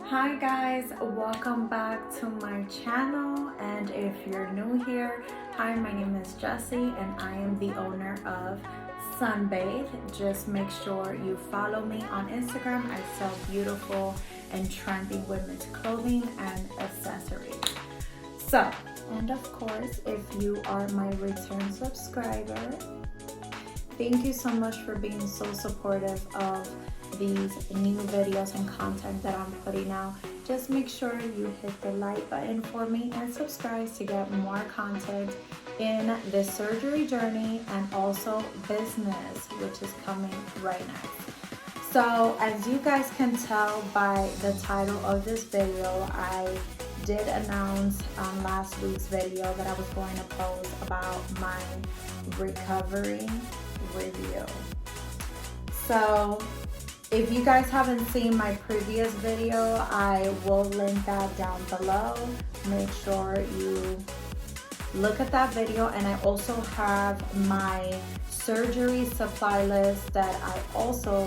Hi guys, welcome back to my channel, and if you're new here, hi, my name is Jessie and I am the owner of Sunbathe. Just make sure you follow me on Instagram. I sell beautiful and trendy women's clothing and accessories. So, and of course, if you are my return subscriber, thank you so much for being so supportive of these new videos and content that I'm putting out. Just make sure you hit the like button for me and subscribe to get more content in the surgery journey and also business, which is coming right next. So as you guys can tell by the title of this video, I did announce on last week's video that I was going to post about my recovery review. So if you guys haven't seen my previous video, I will link that down below. Make sure you look at that video, and I also have my surgery supply list that I also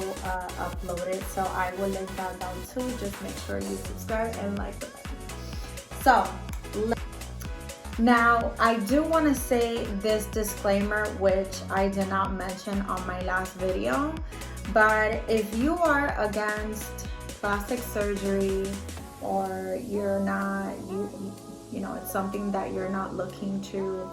uploaded, so I will link that down too. Just make sure you subscribe and like the button. So now I do want to say this disclaimer, which I did not mention on my last video. But if you are against plastic surgery, or you're not, you know, it's something that you're not looking to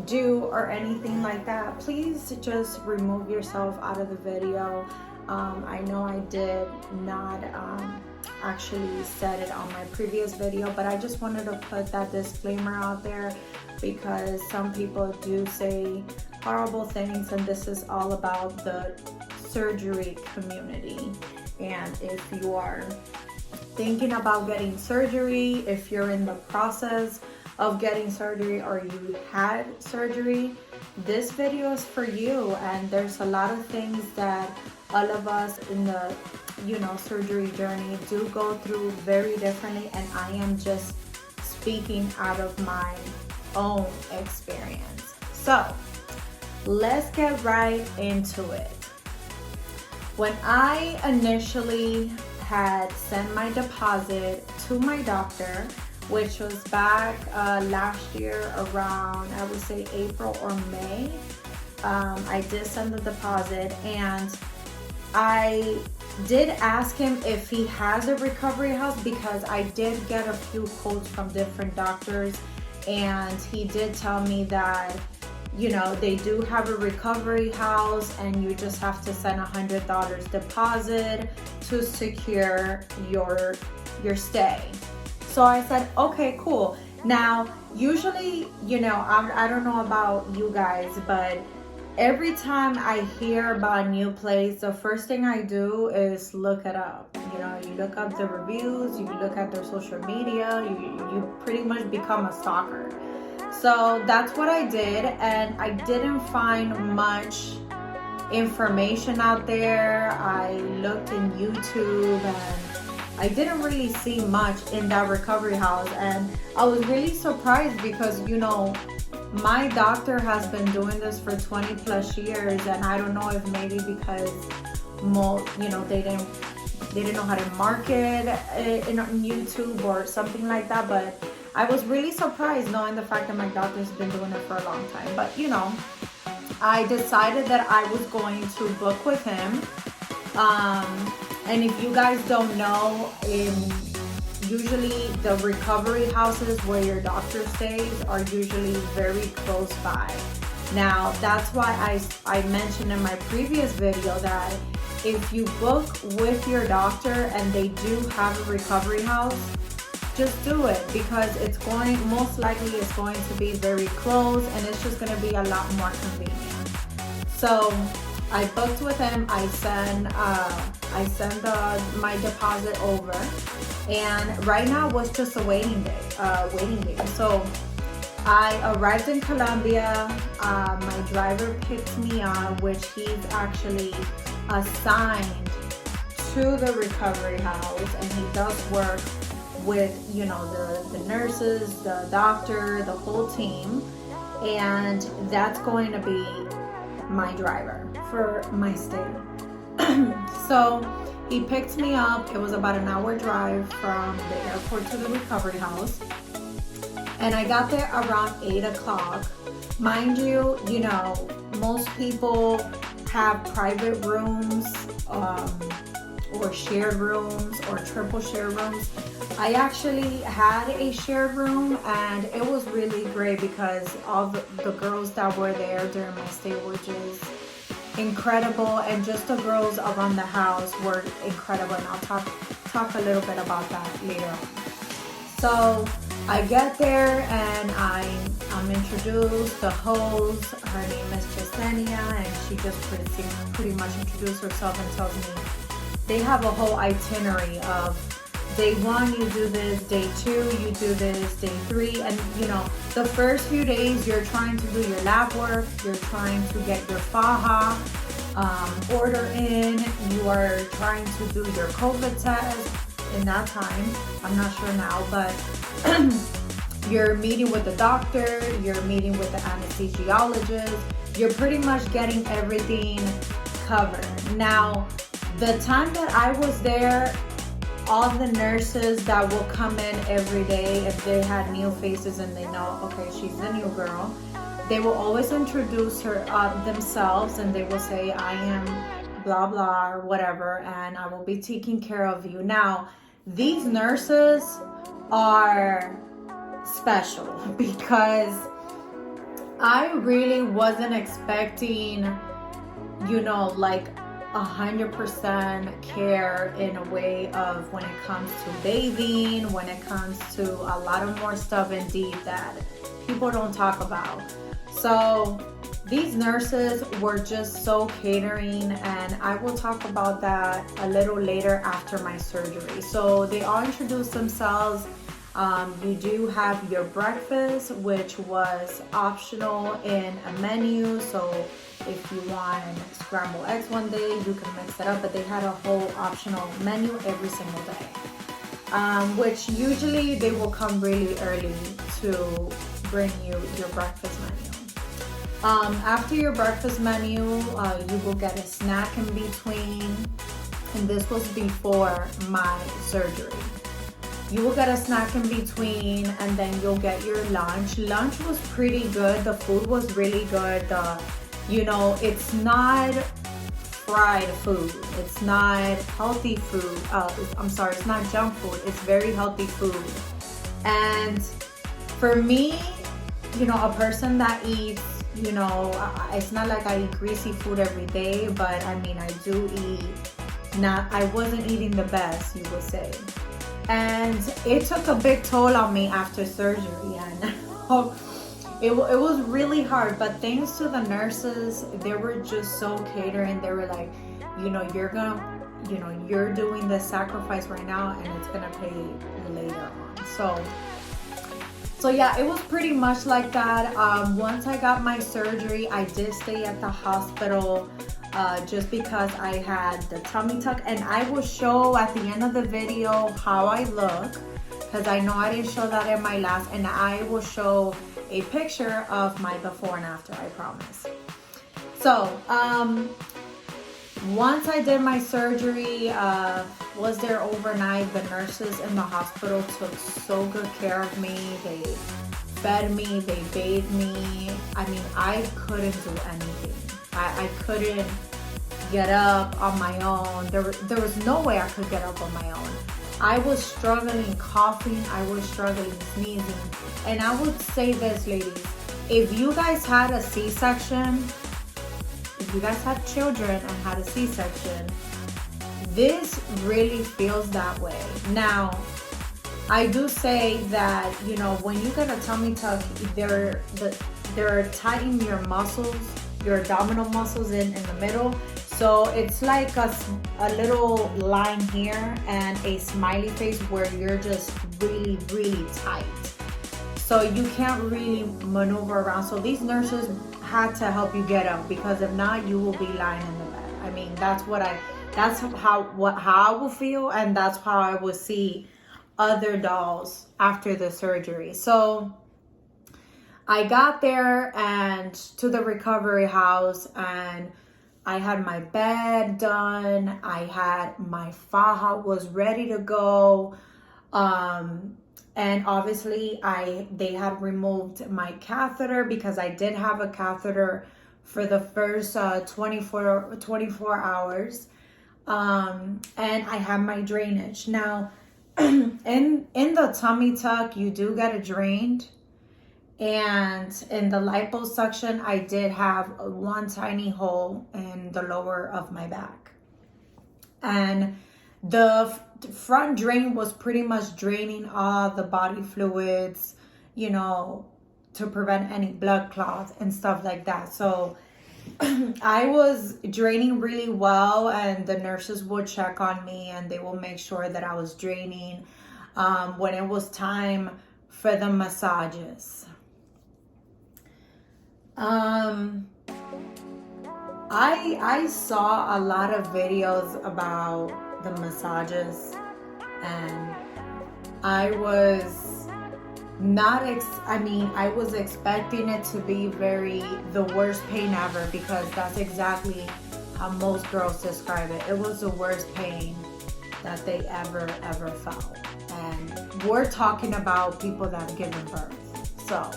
do or anything like that, please just remove yourself out of the video. I know I did not actually said it on my previous video, but I just wanted to put that disclaimer out there because some people do say horrible things, and this is all about the surgery community. And if you are thinking about getting surgery, if you're in the process of getting surgery, or you had surgery, this video is for you. And there's a lot of things that all of us in the surgery journey do go through very differently, and I am just speaking out of my own experience. So let's get right into it. When I initially had sent my deposit to my doctor, which was back last year around, I would say April or May, I did send the deposit, and I did ask him if he has a recovery house, because I did get a few quotes from different doctors, and he did tell me that they do have a recovery house, and you just have to send $100 deposit to secure your stay. So I said, okay, cool. Now, usually, I don't know about you guys, but every time I hear about a new place, the first thing I do is look it up. You look up the reviews, you look at their social media, you pretty much become a stalker. So that's what I did, and I didn't find much information out there. I looked in YouTube, and I didn't really see much in that recovery house, and I was really surprised because my doctor has been doing this for 20 plus years, and I don't know if maybe because they didn't know how to market it on YouTube or something like that, but I was really surprised knowing the fact that my doctor's been doing it for a long time. But I decided that I was going to book with him. And if you guys don't know, usually the recovery houses where your doctor stays are usually very close by. Now, that's why I mentioned in my previous video that if you book with your doctor and they do have a recovery house, just do it, because most likely it's going to be very close, and it's just going to be a lot more convenient. So I booked with him. I sent my deposit over, and right now was just a waiting game. So I arrived in Colombia. My driver picked me up, which he's actually assigned to the recovery house, and he does work with the nurses, the doctor, the whole team, and that's going to be my driver for my stay. So He picked me up. It was about an hour drive from the airport to the recovery house. And I got there around 8 o'clock. Mind you, most people have private rooms or shared rooms or triple shared rooms. I actually had a shared room, and it was really great because all the girls that were there during my stay were just incredible, and just the girls around the house were incredible, and I'll talk a little bit about that later on. So I get there and I'm introduced. The host, her name is Jasenia, and she just pretty much introduced herself and tells me they have a whole itinerary of day 1 you do this, day 2 you do this, day 3, and the first few days you're trying to do your lab work, you're trying to get your faja order in, you are trying to do your COVID test. In that time, I'm not sure now, but you're meeting with the doctor, you're meeting with the anesthesiologist, you're pretty much getting everything covered. Now, the time that I was there, all the nurses that will come in every day, if they had new faces and they know, okay, she's the new girl, they will always introduce her themselves, and they will say, I am blah blah or whatever, and I will be taking care of you. Now, these nurses are special because I really wasn't expecting, like 100% care in a way of when it comes to bathing, when it comes to a lot of more stuff indeed that people don't talk about. So these nurses were just so catering, and I will talk about that a little later after my surgery. So they all introduced themselves. You do have your breakfast, which was optional in a menu. So if you want scrambled eggs one day, you can mix it up, but they had a whole optional menu every single day, which usually they will come really early to bring you your breakfast menu. After your breakfast menu, you will get a snack in between, and this was before my surgery. You will get a snack in between, and then you'll get your lunch. Lunch was pretty good. The food was really good. It's not fried food. It's not healthy food. It's not junk food. It's very healthy food. And for me, a person that eats, it's not like I eat greasy food every day, but I mean, I do eat, I wasn't eating the best, you would say. And it took a big toll on me after surgery, and it was really hard, but thanks to the nurses, they were just so catering. They were like, you're doing this sacrifice right now, and it's gonna pay later on. So yeah, it was pretty much like that. Once I got my surgery, I did stay at the hospital just because I had the tummy tuck, and I will show at the end of the video how I look, because I know I didn't show that in my last, and I will show a picture of my before and after, I promise. So once I did my surgery, was there overnight. The nurses in the hospital took so good care of me. They fed me, they bathed me. I mean, I couldn't do anything. I couldn't get up on my own. There was no way I could get up on my own. I was struggling coughing. I was struggling sneezing. And I would say this, ladies, if you guys had a C-section, if you guys had children and had a C-section, this really feels that way. Now, I do say that, when you get a tummy tuck, they're tightening your muscles, your abdominal muscles in the middle. So it's like a little line here and a smiley face where you're just really, really tight. So you can't really maneuver around. So these nurses had to help you get up, because if not, you will be lying in the bed. I mean, that's how I will feel, and that's how I will see other dolls after the surgery. So I got there and to the recovery house, and I had my bed done. I had my faja was ready to go. And obviously they had removed my catheter because I did have a catheter for the first 24 hours. And I had my drainage. Now, in the tummy tuck, you do get it drained. And in the liposuction, I did have one tiny hole in the lower of my back. And the front drain was pretty much draining all the body fluids, you know, to prevent any blood clots and stuff like that. So I was draining really well, and the nurses would check on me and they will make sure that I was draining when it was time for the massages. I saw a lot of videos about the massages, and I was not I was expecting it to be the worst pain ever, because that's exactly how most girls describe it. It was the worst pain that they ever felt. And we're talking about people that have given birth. So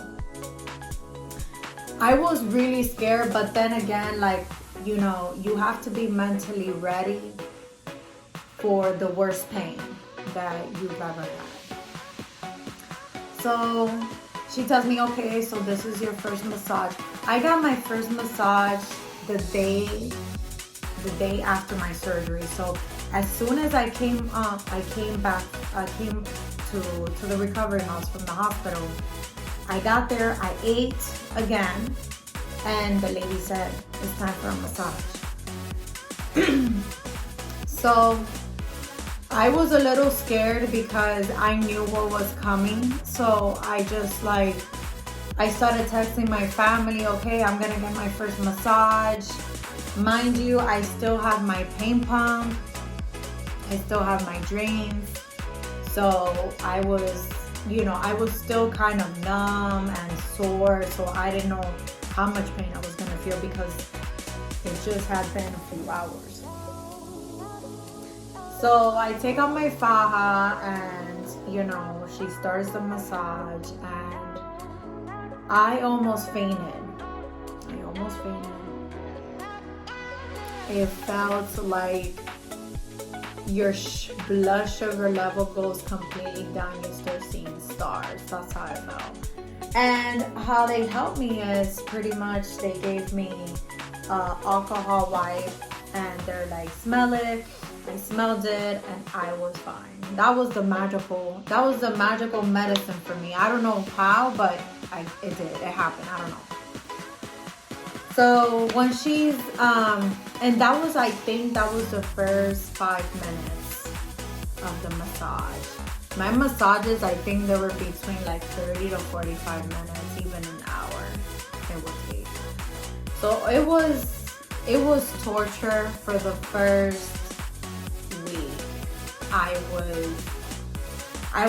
I was really scared, but then again, like, you know, you have to be mentally ready for the worst pain that you've ever had. So she tells me, okay, so this is your first massage. I got my first massage the day after my surgery. So as soon as I came to the recovery house from the hospital, I got there, I ate again, and the lady said, it's time for a massage. So I was a little scared because I knew what was coming. So I started texting my family, okay, I'm gonna get my first massage. Mind you, I still have my pain pump. I still have my drains. So I was still kind of numb and sore. So I didn't know how much pain I was gonna feel because it just had been a few hours. So I take out my faja and, you know, she starts the massage, and I almost fainted. It felt like your blood sugar level goes completely down. You start seeing stars. That's how I felt. And how they helped me is pretty much they gave me alcohol wipe, and they're like, smell it. I smelled it and I was fine. That was the magical medicine for me. I don't know how, but it did. It happened. I don't know. So when she's and I think that was the first 5 minutes of the massage. My massages, I think they were between like 30 to 45 minutes, even an hour it would take. So it was torture for the first week. I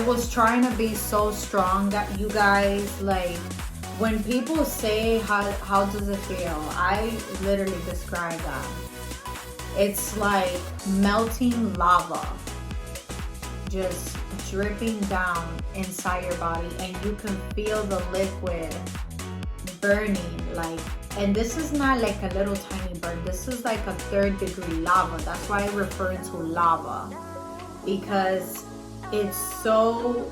was trying to be so strong that you guys, like, when people say how does it feel, I literally describe that. It's like melting lava just dripping down inside your body, and you can feel the liquid burning, like, and this is not like a little tiny burn. This is like a 3rd degree lava. That's why I refer to lava, because it's so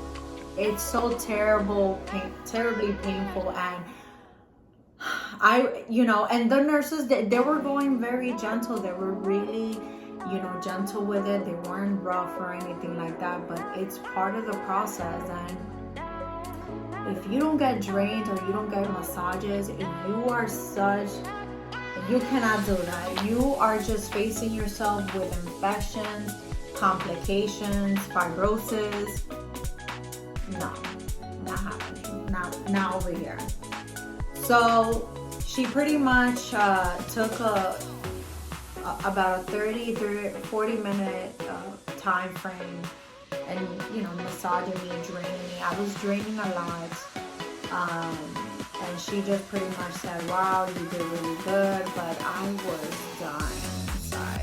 terribly painful. And and the nurses, they were going very gentle. They were really, gentle with it. They weren't rough or anything like that, but it's part of the process. And if you don't get drained or you don't get massages, you cannot do that. You are just facing yourself with infections, complications, fibrosis. No, not happening. Not over here. So she pretty much took about a 30 to 40 minute time frame, and massaging me, draining me. I was draining a lot, and she just pretty much said, wow, you did really good. But I was dying inside.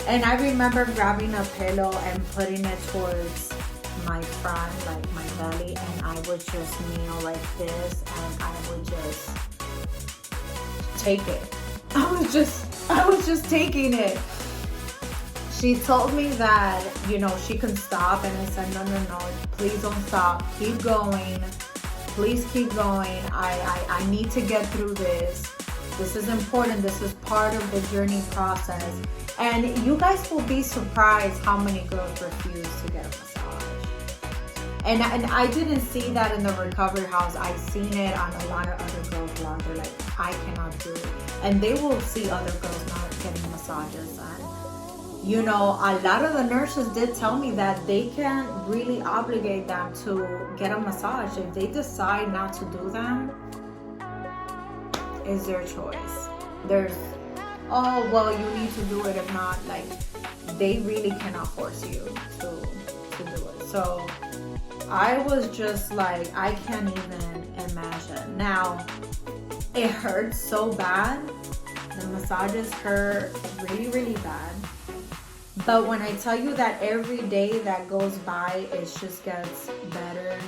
And I remember grabbing a pillow and putting it towards my front, like my belly, and I would just kneel like this, and I would just take it. I was just taking it. She told me that, you know, she can stop, and I said, no, please don't stop. Keep going. Please keep going. I need to get through this. This is important. This is part of the journey process. And you guys will be surprised how many girls refuse to get a massage. And I didn't see that in the recovery house. I've seen it on a lot of other girls' blogs. They're like, I cannot do it. And they will see other girls not getting massages. And, you know, a lot of the nurses did tell me that they can't really obligate them to get a massage. If they decide not to do them, it's their choice. There's, oh, well, you need to do it. If not, like, they really cannot force you to do it. So I was just like, I can't even imagine. Now, it hurts so bad. The massages hurt really, really bad. But when I tell you that every day that goes by, it just gets better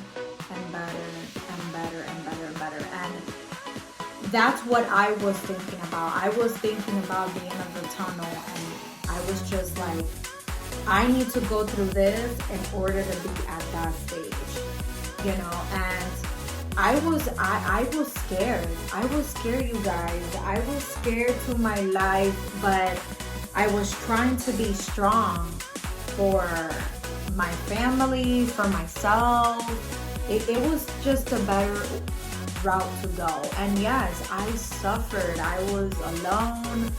and better and better and better and better. And that's what I was thinking about. I was thinking about the end of the tunnel, and I was just like, I need to go through this in order to be at that stage, you know. And I was scared. I was scared, you guys. I was scared to my life, but I was trying to be strong for my family, for myself. It was just a better route to go. And yes, I suffered. I was alone.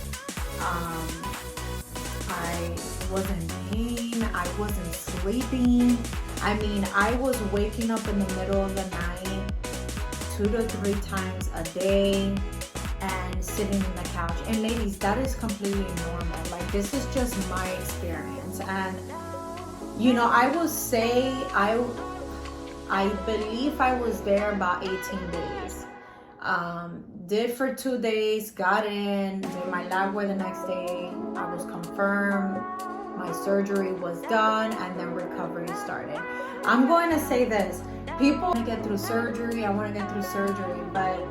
I was in pain. I wasn't sleeping. I mean, I was waking up in the middle of the night 2 to 3 times a day and sitting in the couch. And ladies, that is completely normal. Like, this is just my experience. And, you know, I will say I believe I was there about 18 days. Did for 2 days, got in, did my lab work the next day. I was confirmed. My surgery was done, and then recovery started. I'm going to say this. People want to get through surgery. I want to get through surgery, but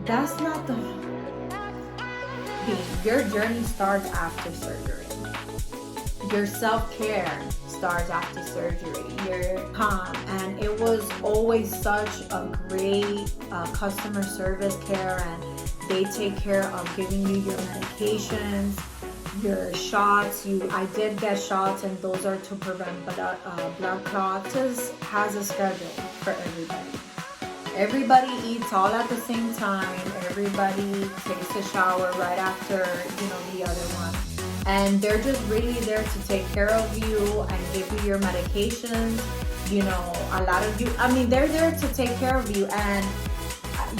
that's not the... Your journey starts after surgery. Your self-care starts after surgery. You're calm, and it was always such a great customer service care, and they take care of giving you your medications, your shots. I did get shots, and those are to prevent blood clots. Has a schedule for everybody. Everybody eats all at the same time. Everybody takes a shower right after, you know, the other one. And they're just really there to take care of you and give you your medications. You know, a lot of you, I mean, they're there to take care of you. And,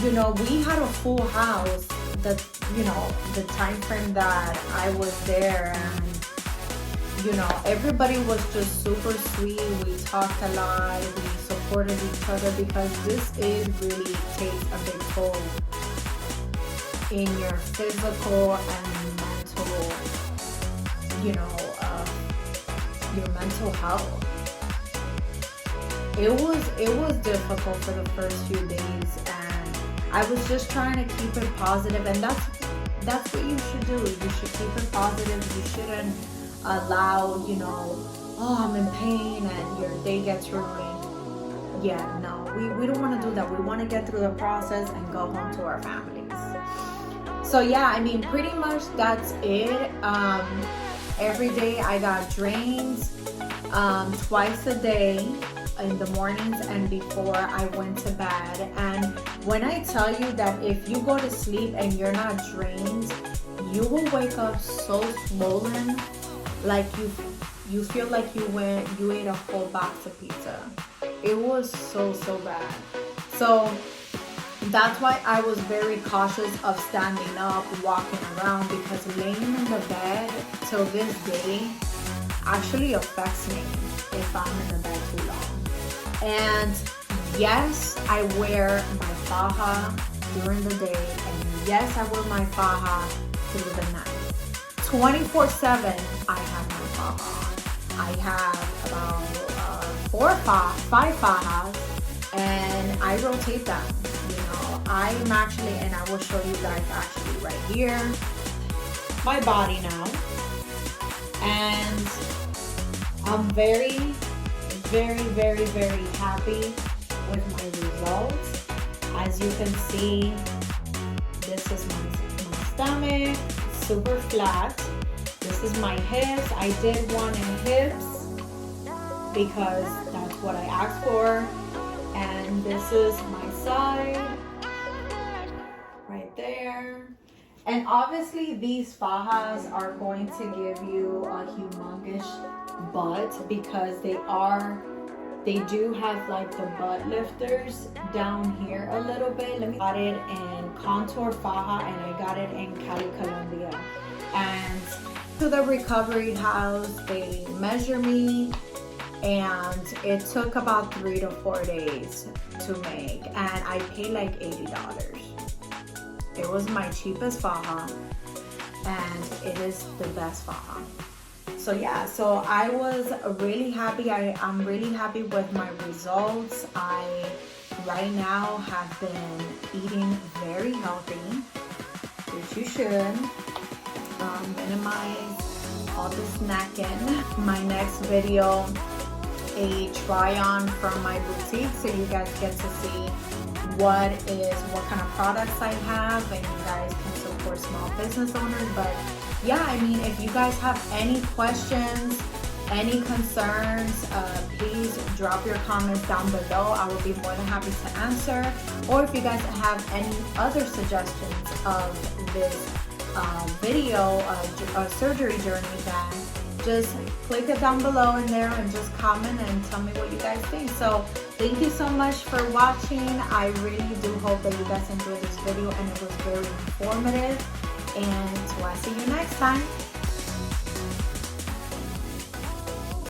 you know, we had a full house that, you know, the time frame that I was there. And, you know, everybody was just super sweet. We talked a lot. We supported each other, because this is really takes a big toll in your physical and mental, you know, your mental health. It was difficult for the first few days, and I was just trying to keep it positive, and that's what you should do. You should keep it positive. You shouldn't allow, you know, oh, I'm in pain and your day gets ruined. Yeah, no, we don't want to do that. We want to get through the process and go home to our families. So yeah, I mean, pretty much that's it. Every day I got drains twice a day, in the mornings and before I went to bed. And when I tell you that if you go to sleep and you're not drained, you will wake up so swollen, like you feel like you ate a whole box of pizza. It was so bad. So that's why I was very cautious of standing up, walking around, because laying in the bed till this day actually affects me if I'm in the bed too long. And Yes, I wear my faja during the day, and yes, I wear my faja through the night. 24/7, I have my faja on. I have about 5 fajas, and I rotate them. You know, I'm actually, and I will show you guys actually right here, my body now. And I'm very, very happy with my results. As you can see, this is my stomach, super flat. This is my hips. I did one in hips because that's what I asked for. And this is my side, right there. And obviously these fajas are going to give you a humongous butt because they do have like the butt lifters down here a little bit. Let me got it in Contour Faja, and I got it in Cali, Colombia. And to the recovery house, they measure me, and it took about 3 to 4 days to make, and I paid like $80. It was my cheapest faja, and it is the best faja. So yeah, so I was really happy. I'm really happy with my results. I right now have been eating very healthy, which you should. Minimize all the snacking. My next video, a try on from my boutique, so you guys get to see what kind of products I have, and you guys can support small business owners. But yeah, I mean, if you guys have any questions, any concerns, please drop your comments down below. I will be more than happy to answer. Or if you guys have any other suggestions of this video, surgery journey, then just click it down below in there and just comment and tell me what you guys think. So thank you so much for watching. I really do hope that you guys enjoyed this video and it was very informative. And so I'll see you next time.